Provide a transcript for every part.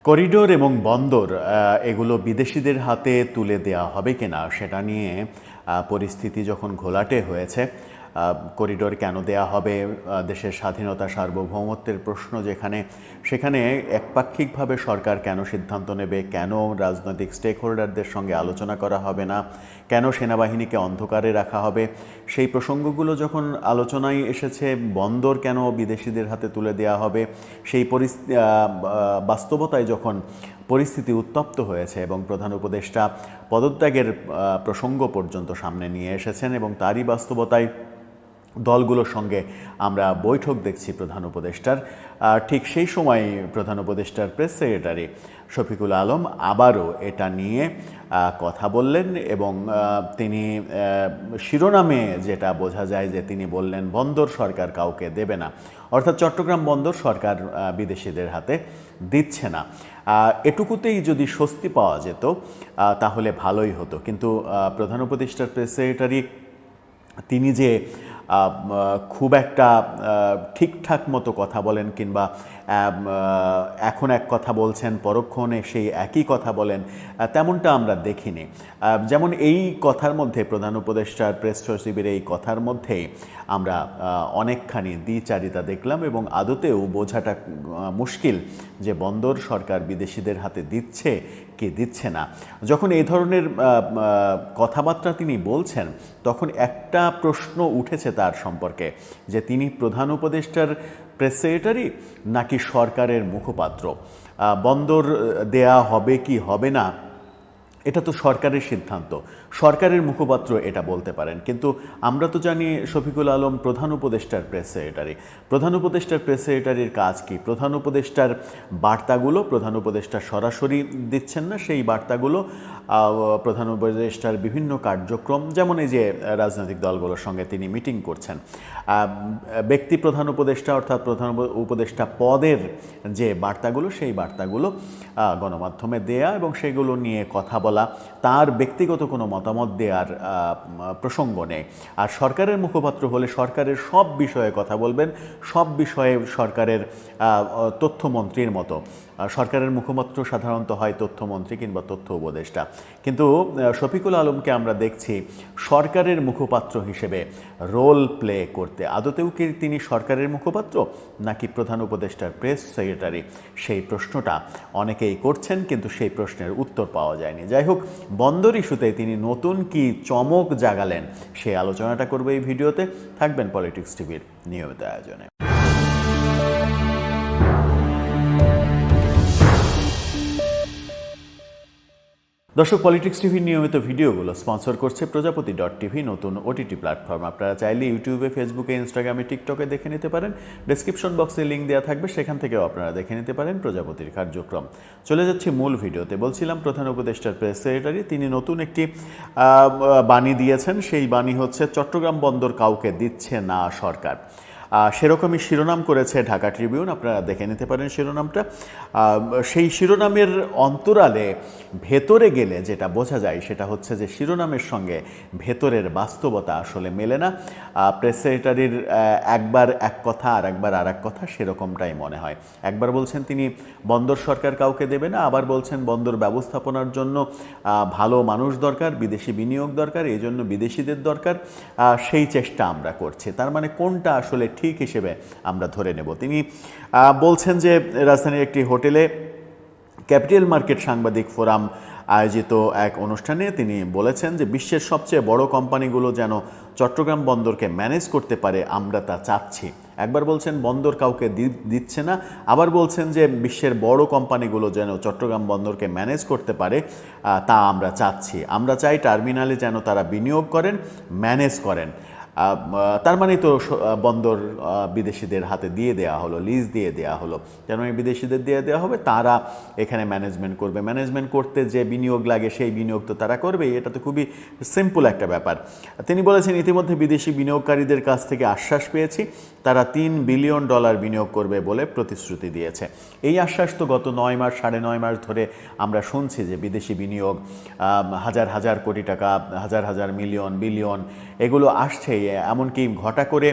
Corridor এবং বন্দর এগুলো বিদেশিদের হাতে তুলে দেওয়া হবে কিনা সেটা নিয়ে পরিস্থিতি যখন ঘোলাটে হয়েছে। করিডোর কেন দেয়া হবে, দেশের স্বাধীনতা সার্বভৌমত্বের প্রশ্ন যেখানে, সেখানে একপাক্ষিকভাবে সরকার কেন সিদ্ধান্ত নেবে, কেন রাজনৈতিক স্টেক হোল্ডারদের সঙ্গে আলোচনা করা হবে না, কেন সেনাবাহিনীকে অন্ধকারে রাখা হবে, সেই প্রসঙ্গগুলো যখন আলোচনায় এসেছে। বন্দর কেন বিদেশিদের হাতে তুলে দেওয়া হবে, সেই বাস্তবতায় যখন পরিস্থিতি উত্তপ্ত হয়েছে এবং প্রধান উপদেষ্টা পদত্যাগের প্রসঙ্গ পর্যন্ত সামনে নিয়ে এসেছেন এবং তারই বাস্তবতায় দলগুলোর সঙ্গে আমরা বৈঠক দেখছি প্রধান উপদেষ্টার, ঠিক সেই সময় প্রধান উপদেষ্টার প্রেস সেক্রেটারি শফিকুল আলম আবারও এটা নিয়ে কথা বললেন এবং তিনি শিরোনামে যেটা বোঝা যায় যে তিনি বললেন বন্দর সরকার কাউকে দেবে না, অর্থাৎ চট্টগ্রাম বন্দর সরকার বিদেশিদের হাতে দিচ্ছে না। এটুকুতেই যদি স্বস্তি পাওয়া যেত তাহলে ভালোই হতো, কিন্তু প্রধান উপদেষ্টার প্রেস সেক্রেটারি তিনি যে খুব একটা ঠিকঠাক মতো কথা বলেন কিংবা এখন এক কথা বলছেন পরক্ষণে সেই একই কথা বলেন, তেমনটা আমরা দেখিনি। যেমন এই কথার মধ্যে, প্রধান উপদেষ্টার প্রেস সচিবের এই কথার মধ্যেই আমরা অনেকখানি দ্বিচারিতা দেখলাম এবং আদতেও বোঝাটা মুশকিল যে বন্দর সরকার বিদেশিদের হাতে দিচ্ছে কি দিচ্ছে না। যখন এই ধরনের কথাবার্তা তিনি বলছেন তখন একটা প্রশ্ন উঠেছে তার সম্পর্কে, যে তিনি প্রধান উপদেষ্টার প্রেস সেক্রেটারি নাকি সরকারের মুখপাত্র। বন্দর দেয়া হবে কি হবে না এটা তো সরকারের সিদ্ধান্ত, সরকারের মুখপাত্র এটা বলতে পারেন, কিন্তু আমরা তো জানি শফিকুল আলম প্রধান উপদেষ্টার প্রেস সেক্রেটারি। প্রধান উপদেষ্টার প্রেস সেক্রেটারির কাজ কি? প্রধান উপদেষ্টার বার্তাগুলো প্রধান উপদেষ্টা সরাসরি দিচ্ছেন না, সেই বার্তাগুলো প্রধান উপদেষ্টার বিভিন্ন কার্যক্রম, যেমন এই যে রাজনৈতিক দলগুলোর সঙ্গে তিনি মিটিং করছেন, ব্যক্তি প্রধান উপদেষ্টা অর্থাৎ প্রধান উপদেষ্টা পদের যে বার্তাগুলো, সেই বার্তাগুলো গণমাধ্যমে দেয়া এবং সেগুলো নিয়ে কথা বলা, তার ব্যক্তিগত কোনো মতামত দেওয়ার প্রসঙ্গ নেই। আর সরকারের মুখপাত্র হলে সরকারের সব বিষয়ে কথা বলবেন, সব বিষয়ে সরকারের তথ্যমন্ত্রীর মতো। সরকারের মুখপাত্র সাধারণত হয় তথ্যমন্ত্রী কিংবা তথ্য উপদেষ্টা, কিন্তু শফিকুল আলমকে আমরা দেখছি সরকারের মুখপাত্র হিসেবে রোল প্লে করতে। আদতেও কি তিনি সরকারের মুখপাত্র নাকি প্রধান উপদেষ্টার প্রেস সেক্রেটারি, সেই প্রশ্নটা অনেকেই করছেন, কিন্তু সেই প্রশ্নের উত্তর পাওয়া যায়নি। যাই হোক, বন্দর ইস্যুতে তিনি নতুন কি চমক জাগালেন সেই আলোচনাটা করবো এই ভিডিওতে। থাকবেন পলিটিক্স টিভির নিয়মিত আয়োজনে। দর্শক, পলিটিক্স টিভির নিয়মিত ভিডিওগুলো স্পন্সর করছে প্রজাপতি.টিভি, নতুন ওটিটি প্ল্যাটফর্ম। আপনারা চাইলে ইউটিউবে, ফেসবুকে, ইনস্টাগ্রামে, টিকটকে দেখে নিতে পারেন। ডেসক্রিপশন বক্সে লিঙ্ক দেওয়া থাকবে, সেখান থেকেও আপনারা দেখে নিতে পারেন প্রজাপতির কার্যক্রম। চলে যাচ্ছি মূল ভিডিওতে। বলছিলাম প্রধান উপদেষ্টার প্রেস সেক্রেটারি তিনি নতুন একটি বাণী দিয়েছেন। সেই বাণী হচ্ছে চট্টগ্রাম বন্দর কাউকে দিচ্ছে না সরকার। সেরকমই শিরোনাম করেছে ঢাকা ট্রিবিউন, আপনারা দেখে নিতে পারেন শিরোনামটা। সেই শিরোনামের অন্তরালে ভেতরে গেলে যেটা বোঝা যায় সেটা হচ্ছে যে শিরোনামের সঙ্গে ভেতরের বাস্তবতা আসলে মেলে না। প্রেস সেক্রেটারির একবার এক কথা আর একবার আর এক কথা, সেরকমটাই মনে হয়। একবার বলছেন তিনি বন্দর সরকার কাউকে দেবে না, আবার বলছেন বন্দর ব্যবস্থাপনার জন্য ভালো মানুষ দরকার, বিদেশি বিনিয়োগ দরকার, এই জন্য বিদেশিদের দরকার, সেই চেষ্টা আমরা করছি। তার মানে কোনটা আসলে ঠিক হিসেবে আমরা ধরে নেব? তিনি বলছেন যে রাজধানীর একটি হোটেলে ক্যাপিটাল মার্কেট সাংবাদিক ফোরাম আয়োজিত এক অনুষ্ঠানে তিনি বলেছেন যে বিশ্বের সবচেয়ে বড় কোম্পানিগুলো যেন চট্টগ্রাম বন্দরকে ম্যানেজ করতে পারে, আমরা তা চাচ্ছি। একবার বলছেন বন্দর কাউকে দিচ্ছে না, আবার বলছেন যে বিশ্বের বড় কোম্পানিগুলো যেন চট্টগ্রাম বন্দরকে ম্যানেজ করতে পারে, তা আমরা চাচ্ছি। আমরা চাই টার্মিনালে যেন তারা বিনিয়োগ করেন, ম্যানেজ করেন। তার মানে তো বন্দর বিদেশিদের হাতে দিয়ে দেওয়া হলো, লিজ দিয়ে দেওয়া হলো। কেন এই বিদেশিদের দিয়ে দেওয়া হবে? তারা এখানে ম্যানেজমেন্ট করবে। ম্যানেজমেন্ট করতে যে বিনিয়োগ লাগে সেই বিনিয়োগ তো তারা করবেই। এটা তো খুবই সিম্পল একটা ব্যাপার। তিনি বলেছেন ইতিমধ্যে বিদেশি বিনিয়োগকারীদের কাছ থেকে আশ্বাস পেয়েছি, তারা $3 বিলিয়ন বিনিয়োগ করবে বলে প্রতিশ্রুতি দিয়েছে। এই আশ্বাস তো গত 9 মাস 9.5 মাস ধরে আমরা শুনছি যে বিদেশি বিনিয়োগ হাজার হাজার কোটি টাকা, হাজার হাজার মিলিয়ন বিলিয়ন এগুলো আসছেই এমনকি ঘটা করে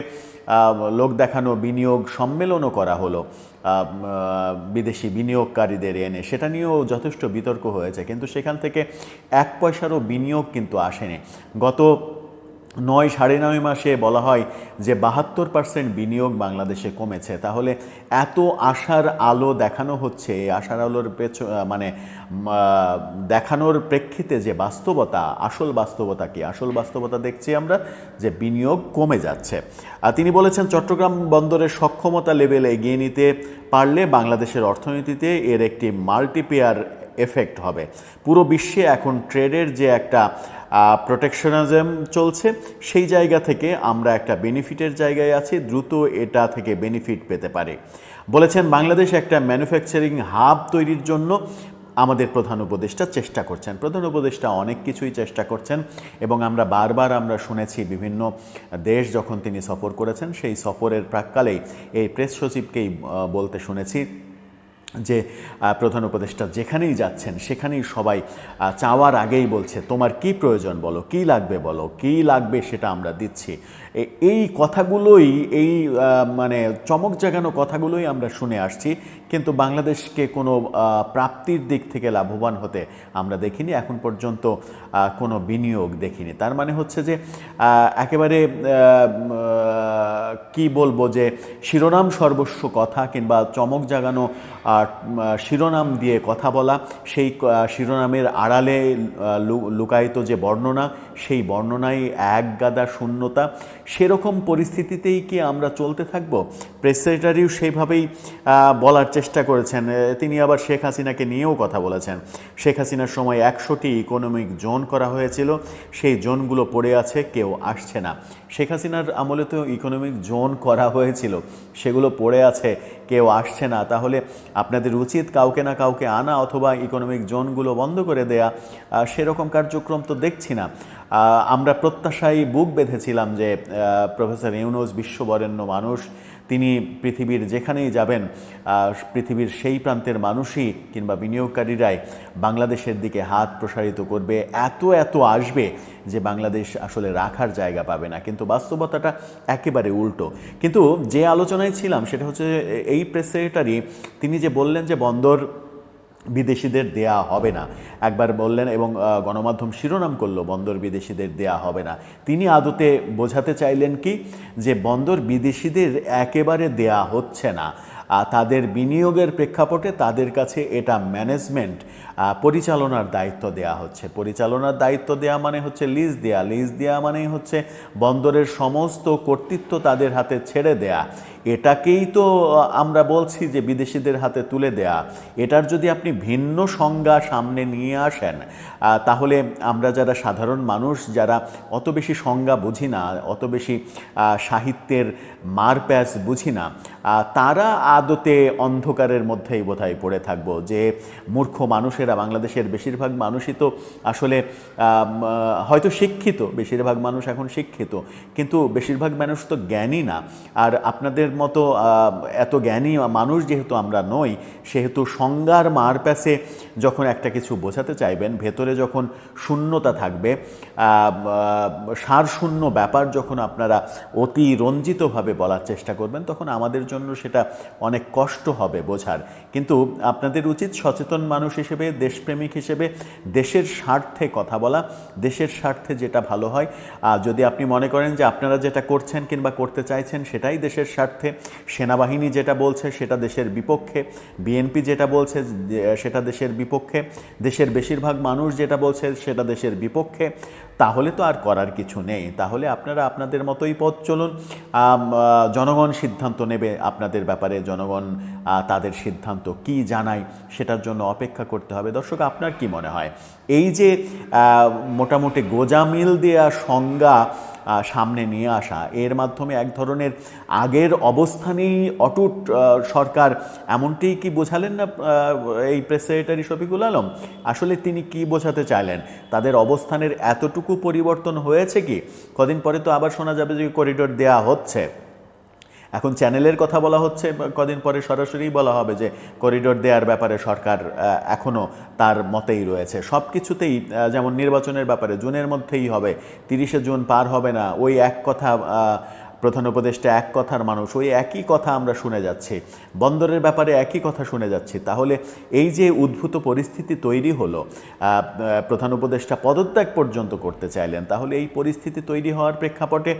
লোক দেখানো বিনিয়োগ সম্মেলনও করা হলো বিদেশি বিনিয়োগকারীদের এনে, সেটা নিয়েও যথেষ্ট বিতর্ক হয়েছে, কিন্তু সেখান থেকে 1 পয়সারও বিনিয়োগ কিন্তু আসেনি। গত 9-9.5 মাসে বলা হয় যে 72% বিনিয়োগ বাংলাদেশে কমেছে। তাহলে এত আশার আলো দেখানো হচ্ছে, এই আশার আলোর মানে দেখানোর প্রেক্ষিতে যে বাস্তবতা, আসল বাস্তবতা কি? আসল বাস্তবতা দেখছি আমরা যে বিনিয়োগ কমে যাচ্ছে। তিনি বলেছেন চট্টগ্রাম বন্দরের সক্ষমতা লেভেল এগিয়ে নিতে পারলে বাংলাদেশের অর্থনীতিতে এর একটি মাল্টিপ্লেয়ার এফেক্ট হবে। পুরো বিশ্বে এখন ট্রেডের যে একটা প্রোটেকশনিজম চলছে, সেই জায়গা থেকে আমরা একটা বেনিফিটের জায়গায় আছি, দ্রুত এটা থেকে বেনিফিট পেতে পারে বলেছেন। বাংলাদেশ একটা ম্যানুফ্যাকচারিং হাব তৈরির জন্য আমাদের প্রধান উপদেষ্টা চেষ্টা করছেন। প্রধান উপদেষ্টা অনেক কিছুই চেষ্টা করছেন এবং আমরা বারবার শুনেছি বিভিন্ন দেশ যখন তিনি সফর করেছেন, সেই সফরের প্রাক্কালেই এই প্রেস সচিবকেই বলতে শুনেছি যে প্রধান উপদেষ্টা যেখানেই যাচ্ছেন সেখানেই সবাই চাওয়ার আগেই বলছে তোমার কি প্রয়োজন বলো, কি লাগবে বলো, কি লাগবে সেটা আমরা দিচ্ছি। এই কথাগুলোই, এই মানে চমক জাগানো কথাগুলোই আমরা শুনে আসছি, কিন্তু বাংলাদেশকে কোনো প্রাপ্তির দিক থেকে লাভবান হতে আমরা দেখিনি, এখন পর্যন্ত কোনো বিনিয়োগ দেখিনি। তার মানে হচ্ছে যে একেবারে কি বলবো, যে শিরোনাম সর্বস্ব কথা কিংবা চমক জাগানো শিরোনাম দিয়ে কথা বলা, সেই শিরোনামের আড়ালে লুকায়িত যে বর্ণনা, সেই বর্ণনায় এক গাদা শূন্যতা, সেরকম পরিস্থিতিতেই কি আমরা চলতে থাকব? প্রেস সেক্রেটারিও সেইভাবেই বলার চেষ্টা করেছেন। তিনি আবার শেখ হাসিনাকে নিয়েও কথা বলেছেন। শেখ হাসিনার সময় 100টি ইকোনমিক জোন করা হয়েছিল, সেই জোনগুলো পড়ে আছে, কেউ আসছে না। শেখ হাসিনার আমলে তো ইকোনমিক জোন করা হয়েছিল, সেগুলো পড়ে আছে, কেউ আসছে না। তাহলে আপনাদের উচিত কাউকে না কাউকে আনা অথবা ইকোনমিক জোনগুলো বন্ধ করে দেয়া। সেরকম কার্যক্রম তো দেখছি না। আমরা প্রত্যাশায় বুক বেঁধেছিলাম যে প্রফেসর ইউনূস বিশ্ববরেণ্য মানুষ, তিনি পৃথিবীর যেখানেই যাবেন পৃথিবীর সেই প্রান্তের মানুষই কিংবা বিনিয়োগকারীরাই বাংলাদেশের দিকে হাত প্রসারিত করবে, এত আসবে যে বাংলাদেশ আসলে রাখার জায়গা পাবে না। কিন্তু বাস্তবতাটা একেবারে উল্টো। কিন্তু যে আলোচনায় ছিলাম সেটা হচ্ছে এই প্রেস সেক্রেটারি তিনি যে বললেন যে বন্দর বিদেশিদের দেয়া হবে না, একবার বললেন এবং গণমাধ্যম শিরোনাম করলো বন্দর বিদেশিদের দেয়া হবে না। তিনি আদতে বোঝাতে চাইলেন কি, যে বন্দর বিদেশিদের একেবারে দেয়া হচ্ছে না, তাদের বিনিয়োগের প্রেক্ষাপটে তাদের কাছে এটা ম্যানেজমেন্ট পরিচালনার দায়িত্ব দেয়া হচ্ছে। পরিচালনার দায়িত্ব দেয়া মানে হচ্ছে লিজ দেয়া, লিজ দেয়া মানেই হচ্ছে বন্দরের সমস্ত কর্তৃত্ব তাদের হাতে ছেড়ে দেয়া। এটাকেই তো আমরা বলছি যে বিদেশিদের হাতে তুলে দেয়া। এটার যদি আপনি ভিন্ন সংজ্ঞা সামনে নিয়ে আসেন, তাহলে আমরা যারা সাধারণ মানুষ, যারা অত বেশি সংজ্ঞা বুঝি না, অত বেশি সাহিত্যের মারপ্যাচ বুঝি না, তারা আদতে অন্ধকারের মধ্যেই বোধহয় পড়ে থাকবো। যে মূর্খ মানুষেরা, বাংলাদেশের বেশিরভাগ মানুষই তো আসলে হয়তো শিক্ষিত, বেশিরভাগ মানুষ এখন শিক্ষিত, কিন্তু বেশিরভাগ মানুষ তো জ্ঞানী না। আর আপনাদের মতো এত জ্ঞানী মানুষ যেহেতু আমরা নই, সেহেতু সংজ্ঞার মারপ্যাচে যখন একটা কিছু বোঝাতে চাইবেন, ভেতরে যখন শূন্যতা থাকবে, সারশূন্য ব্যাপার যখন আপনারা অতি রঞ্জিতভাবে বলার চেষ্টা করবেন, তখন আমাদের জন্য সেটা অনেক কষ্ট হবে বোঝার। কিন্তু আপনাদের উচিত সচেতন মানুষ হিসেবে, দেশপ্রেমিক হিসেবে দেশের স্বার্থে কথা বলা, দেশের স্বার্থে যেটা ভালো হয়। যদি আপনি মনে করেন যে আপনারা যেটা করছেন কিংবা করতে চাইছেন সেটাই দেশের স্বার্থে, সেনাবাহিনী যেটা বলছে সেটা দেশের বিপক্ষে, বিএনপি যেটা বলছে সেটা দেশের বিপক্ষে, দেশের বেশিরভাগ মানুষ যেটা বলছে সেটা দেশের বিপক্ষে, তাহলে তো আর করার কিছু নেই। তাহলে আপনারা আপনাদের মতোই পথ চলুন। জনগণ সিদ্ধান্ত নেবে আপনাদের ব্যাপারে, জনগণ তাদের সিদ্ধান্ত কি জানায় সেটার জন্য অপেক্ষা করতে হবে। দর্শক, আপনার কি মনে হয় এই যে মোটামুটি গোজামিল দেয়া সংজ্ঞা সামনে নিয়ে আসা, এর মাধ্যমে এক ধরনের আগের অবস্থানেই অটুট সরকার, এমনটিই কি বোঝালেন না এই প্রেস সেক্রেটারি শফিকুল আলম? আসলে তিনি কি বোঝাতে চাইলেন? তাদের অবস্থানের এতটুকু পরিবর্তন হয়েছে কি? কদিন পরে তো আবার শোনা যাবে যে করিডোর দেয়া হচ্ছে। এখন চ্যানেলের কথা বলা হচ্ছে, কদিন পরে সরাসরি বলা হবে যে করিডোর দেওয়ার ব্যাপারে সরকার এখনও তার মতেই রয়েছে। সব কিছুতেই যেমন নির্বাচনের ব্যাপারে জুনের মধ্যেই হবে, 30শে জুন পার হবে না, ওই এক কথা প্রধান উপদেষ্টা এক কথার মানুষ, ওই একই কথা আমরা শুনে যাচ্ছি। বন্দরের ব্যাপারে একই কথা শুনে যাচ্ছি। তাহলে এই যে উদ্ভূত পরিস্থিতি তৈরি হলো, প্রধান উপদেষ্টা পদত্যাগ পর্যন্ত করতে চাইলেন, তাহলে এই পরিস্থিতি তৈরি হওয়ার প্রেক্ষাপটে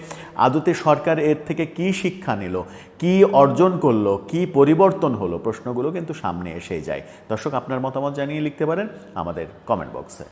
আদতে সরকার এর থেকে কি শিক্ষা নিল, কি অর্জন করলো, কি পরিবর্তন হলো, প্রশ্নগুলো কিন্তু সামনে এসেই যায়। দর্শক, আপনার মতামত জানিয়ে লিখতে পারেন আমাদের কমেন্ট বক্সে।